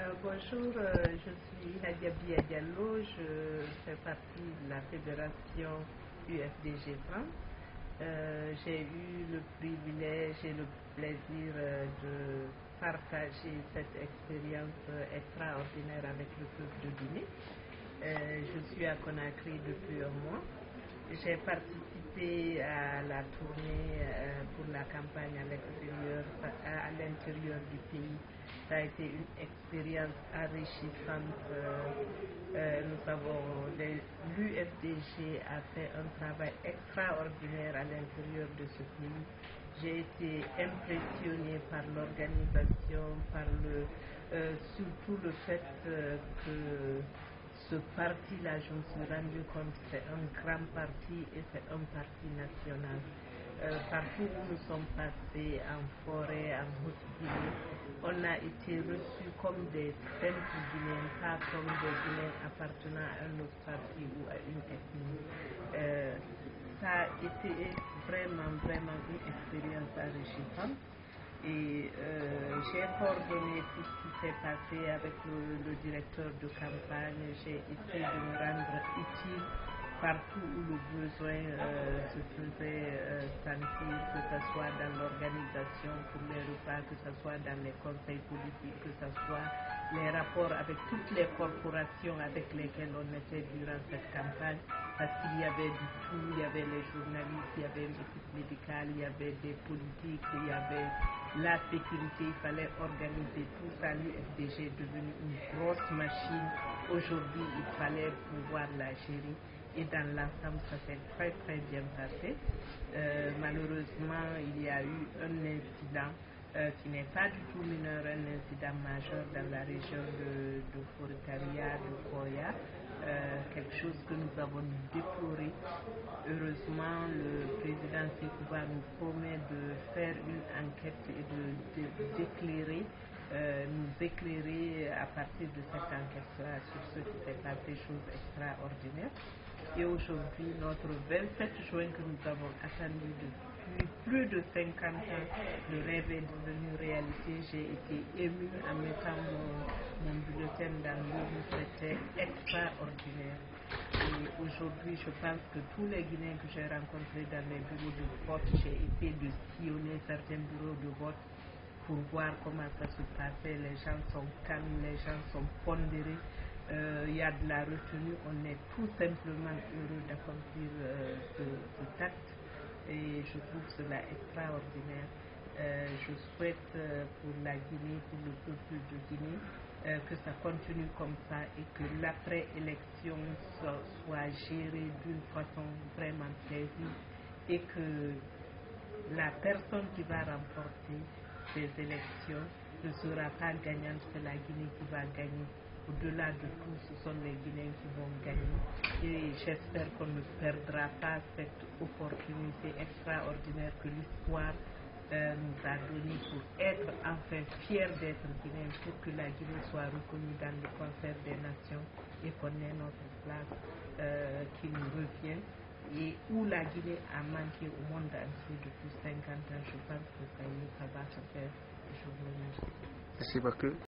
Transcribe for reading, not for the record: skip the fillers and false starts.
Bonjour, je suis Hadia Bia Diallo, je fais partie de la fédération UFDG France. J'ai eu le privilège et le plaisir de partager cette expérience extraordinaire avec le peuple de Guinée. Je suis à Conakry depuis un mois. J'ai participé à la tournée pour la campagne à l'intérieur du pays. Ça a été une expérience enrichissante. L'UFDG a fait un travail extraordinaire à l'intérieur de ce pays. J'ai été impressionnée par l'organisation, surtout le fait que ce parti-là, je me suis rendu compte que c'est un grand parti et c'est un parti national. Partout où nous sommes passés, en forêt, en Haute-Guinée, on a été reçus comme des simples Guinéens, pas comme des Guinéens appartenant à un autre parti ou à une ethnie. Ça a été vraiment une expérience enrichissante. Et j'ai coordonné tout ce qui s'est passé avec le directeur de campagne. J'ai essayé de me rendre utile partout où le besoin se faisait sentir, que ce soit dans l'organisation pour les repas, que ce soit dans les conseils politiques, que ce soit les rapports avec toutes les corporations avec lesquelles on était durant cette campagne, parce qu'il y avait du tout, il y avait les journalistes, il y avait une équipe médicale, il y avait des politiques, il y avait la sécurité, il fallait organiser tout ça. L'UFDG est devenu une grosse machine. Aujourd'hui, il fallait pouvoir la gérer. Et dans l'ensemble, ça s'est très bien passé. Malheureusement, il y a eu un incident qui n'est pas du tout mineur, un incident majeur dans la région de Foritaria, de Koya, quelque chose que nous avons déploré. Heureusement, le président Sekouba nous promet de faire une enquête et d'éclairer, nous éclairer à partir de cette enquête-là sur ce qui s'est passé, chose extraordinaire. Et aujourd'hui, notre 27 juin que nous avons attendu depuis plus de 50 ans, le rêve est devenu réalité. J'ai été émue en mettant mon bulletin dans l'urne, c'était extraordinaire. Et aujourd'hui, je pense que tous les Guinéens que j'ai rencontrés dans les bureaux de vote, j'ai essayé de sillonner certains bureaux de vote pour voir comment ça se passait. Les gens sont calmes, les gens sont pondérés. Il y a de la retenue, on est tout simplement heureux d'accomplir ce acte et je trouve cela extraordinaire. Je souhaite pour la Guinée, pour le peuple de Guinée, que ça continue comme ça et que l'après-élection soit gérée d'une façon vraiment paisible et que la personne qui va remporter ces élections ne sera pas gagnante, c'est la Guinée qui va gagner. Au-delà de tout, ce sont les Guinéens qui vont gagner et j'espère qu'on ne perdra pas cette opportunité extraordinaire que l'histoire nous a donnée pour être enfin fiers d'être Guinéens, pour que la Guinée soit reconnue dans le concert des nations et qu'on ait notre place qui nous revient. Et où la Guinée a manqué au monde entier depuis 50 ans, je pense que ça y est, ça va se faire. Je vous remercie. Merci beaucoup.